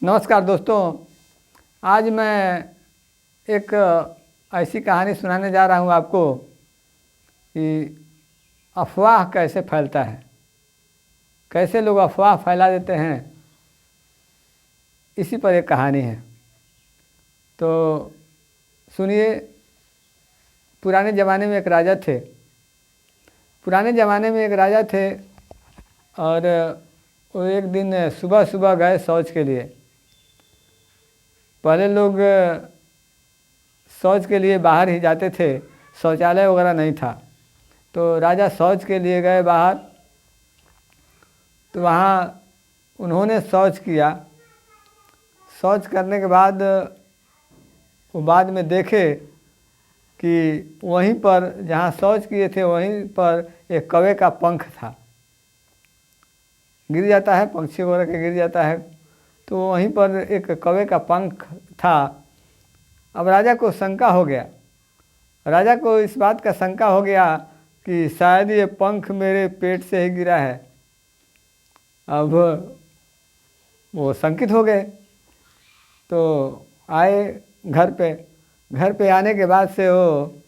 नमस्कार दोस्तों। आज मैं एक ऐसी कहानी सुनाने जा रहा हूँ आपको कि अफवाह कैसे फैलता है, कैसे लोग अफवाह फैला देते हैं, इसी पर एक कहानी है। तो सुनिए। पुराने ज़माने में एक राजा थे। पुराने ज़माने में एक राजा थे और वो एक दिन सुबह सुबह गए शौच के लिए। पहले लोग शौच के लिए बाहर ही जाते थे, शौचालय वगैरह नहीं था। तो राजा शौच के लिए गए बाहर। तो वहाँ उन्होंने शौच किया। शौच करने के बाद वो बाद में देखे कि वहीं पर जहाँ शौच किए थे वहीं पर एक कौवे का पंख था। गिर जाता है, पंछी वगैरह के गिर जाता है, तो वहीं पर एक कौवे का पंख था। अब राजा को शंका हो गया। राजा को इस बात का शंका हो गया कि शायद ये पंख मेरे पेट से ही गिरा है। अब वो शंकित हो गए। तो आए घर पे। घर पे आने के बाद से वो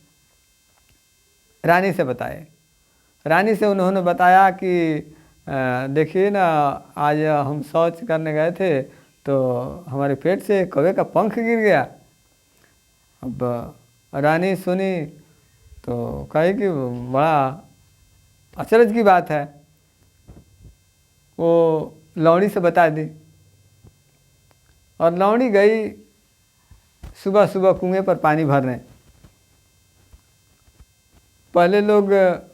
रानी से बताए। रानी से उन्होंने बताया कि देखिए ना, आज हम शौच करने गए थे तो हमारे पेट से कौवे का पंख गिर गया। अब रानी सुनी तो कही कि बड़ा अचरज की बात है। वो लौड़ी से बता दी और लौड़ी गई सुबह सुबह कुएं पर पानी भरने। पहले लोग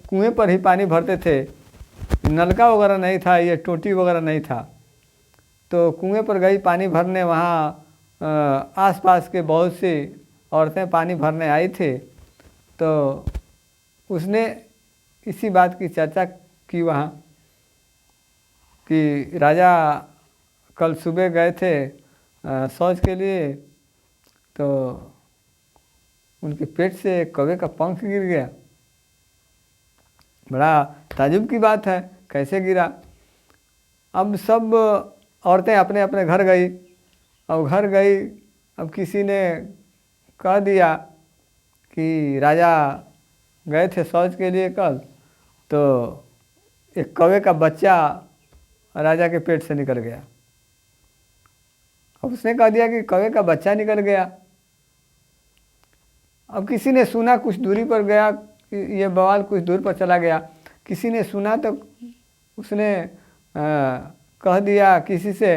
कुएं पर ही पानी भरते थे, नलका वगैरह नहीं था, ये टोटी वगैरह नहीं था। तो कुएं पर गई पानी भरने। वहाँ आसपास के बहुत सी औरतें पानी भरने आई थी। तो उसने इसी बात की चर्चा की वहाँ कि राजा कल सुबह गए थे शौच के लिए, तो उनके पेट से कौवे का पंख गिर गया। बड़ा ताज्जुब की बात है, कैसे गिरा। अब सब औरतें अपने अपने घर गई। अब घर गई, अब किसी ने कह दिया कि राजा गए थे शौच के लिए कल, तो एक कौवे का बच्चा राजा के पेट से निकल गया। अब उसने कह दिया कि कौवे का बच्चा निकल गया। अब किसी ने सुना, कुछ दूरी पर गया, ये बवाल कुछ दूर पर चला गया। किसी ने सुना तो उसने कह दिया किसी से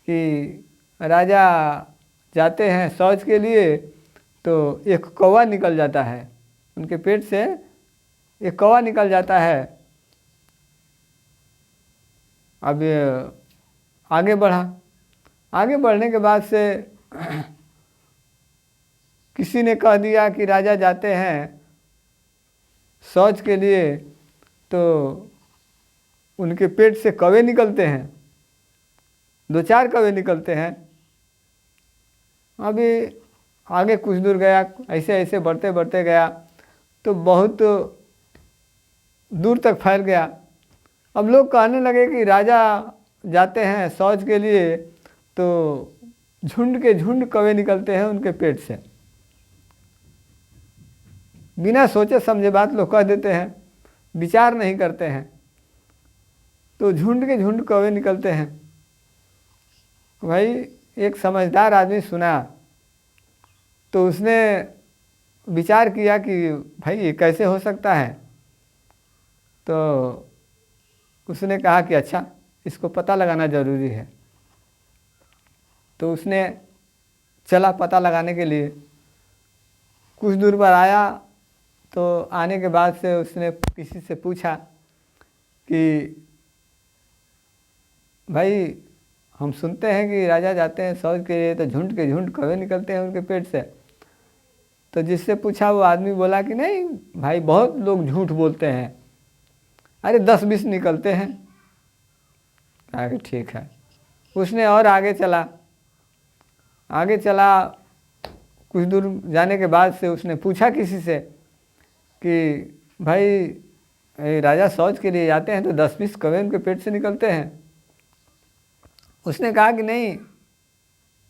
कि राजा जाते हैं शौच के लिए तो एक कौवा निकल जाता है, उनके पेट से एक कौवा निकल जाता है। अब आगे बढ़ा। आगे बढ़ने के बाद से किसी ने कह दिया कि राजा जाते हैं शौच के लिए तो उनके पेट से कौवे निकलते हैं, 2-4 कौवे निकलते हैं। अभी आगे कुछ दूर गया, ऐसे ऐसे बढ़ते बढ़ते गया तो बहुत दूर तक फैल गया। अब लोग कहने लगे कि राजा जाते हैं शौच के लिए तो झुंड के झुंड कौवे निकलते हैं उनके पेट से। बिना सोचे समझे बात लोग कह देते हैं, विचार नहीं करते हैं। तो झुंड के झुंड कौवे निकलते हैं। भाई एक समझदार आदमी सुना तो उसने विचार किया कि भाई ये कैसे हो सकता है। तो उसने कहा कि अच्छा, इसको पता लगाना ज़रूरी है। तो उसने चला पता लगाने के लिए। कुछ दूर पर आया तो आने के बाद से उसने किसी से पूछा कि भाई हम सुनते हैं कि राजा जाते हैं शौच के लिए तो झुंड के झुंड कौवे निकलते हैं उनके पेट से। तो जिससे पूछा वो आदमी बोला कि नहीं भाई, बहुत लोग झूठ बोलते हैं, अरे 10-20 निकलते हैं। कहा कि ठीक है। उसने और आगे चला। आगे चला, कुछ दूर जाने के बाद से उसने पूछा किसी से कि भाई राजा शौच के लिए जाते हैं तो 10-20 कौवे उनके पेट से निकलते हैं। उसने कहा कि नहीं,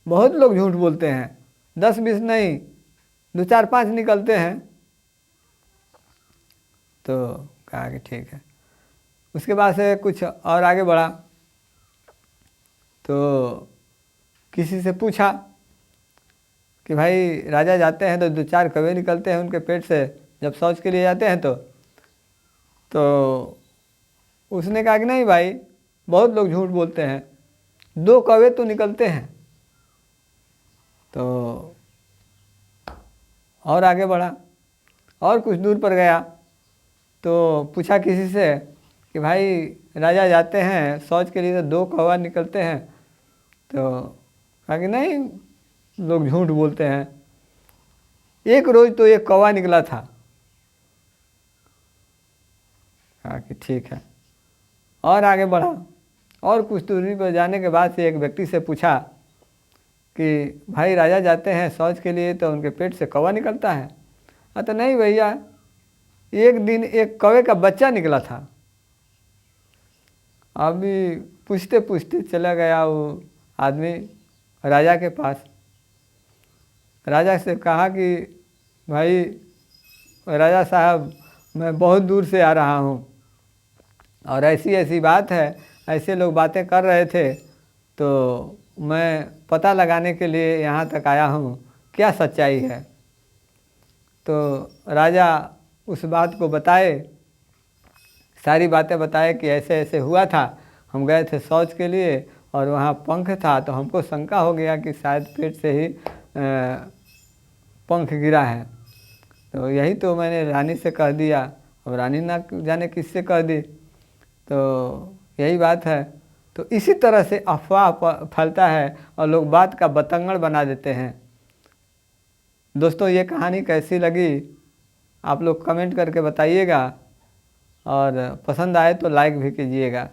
बहुत लोग झूठ बोलते हैं, 10-20 नहीं, 2-4-5 निकलते हैं। तो कहा कि ठीक है। उसके बाद से कुछ और आगे बढ़ा तो किसी से पूछा कि भाई राजा जाते हैं तो 2-4 कौवे निकलते हैं उनके पेट से जब शौच के लिए जाते हैं। तो उसने कहा कि नहीं भाई, बहुत लोग झूठ बोलते हैं, 2 कौवे तो निकलते हैं। तो और आगे बढ़ा और कुछ दूर पर गया तो पूछा किसी से कि भाई राजा जाते हैं शौच के लिए तो 2 कौवा निकलते हैं। तो कहा कि नहीं, लोग झूठ बोलते हैं, एक रोज तो 1 कौवा निकला था। कहा कि ठीक है। और आगे बढ़ा और कुछ दूरी पर जाने के बाद से एक व्यक्ति से पूछा कि भाई राजा जाते हैं शौच के लिए तो उनके पेट से कौवा निकलता है। तो नहीं भैया, एक दिन 1 कौवे का बच्चा निकला था। अभी पूछते पूछते चला गया वो आदमी राजा के पास। राजा से कहा कि भाई राजा साहब, मैं बहुत दूर से आ रहा हूँ और ऐसी ऐसी बात है, ऐसे लोग बातें कर रहे थे तो मैं पता लगाने के लिए यहाँ तक आया हूँ, क्या सच्चाई है। तो राजा उस बात को बताए, सारी बातें बताए कि ऐसे ऐसे हुआ था, हम गए थे शौच के लिए और वहाँ पंख था तो हमको शंका हो गया कि शायद पेट से ही पंख गिरा है। तो यही तो मैंने रानी से कह दिया, अब रानी ना जाने किससे कह दी। तो यही बात है। तो इसी तरह से अफवाह फैलता है और लोग बात का बतंगड़ बना देते हैं। दोस्तों, ये कहानी कैसी लगी आप लोग कमेंट करके बताइएगा और पसंद आए तो लाइक भी कीजिएगा।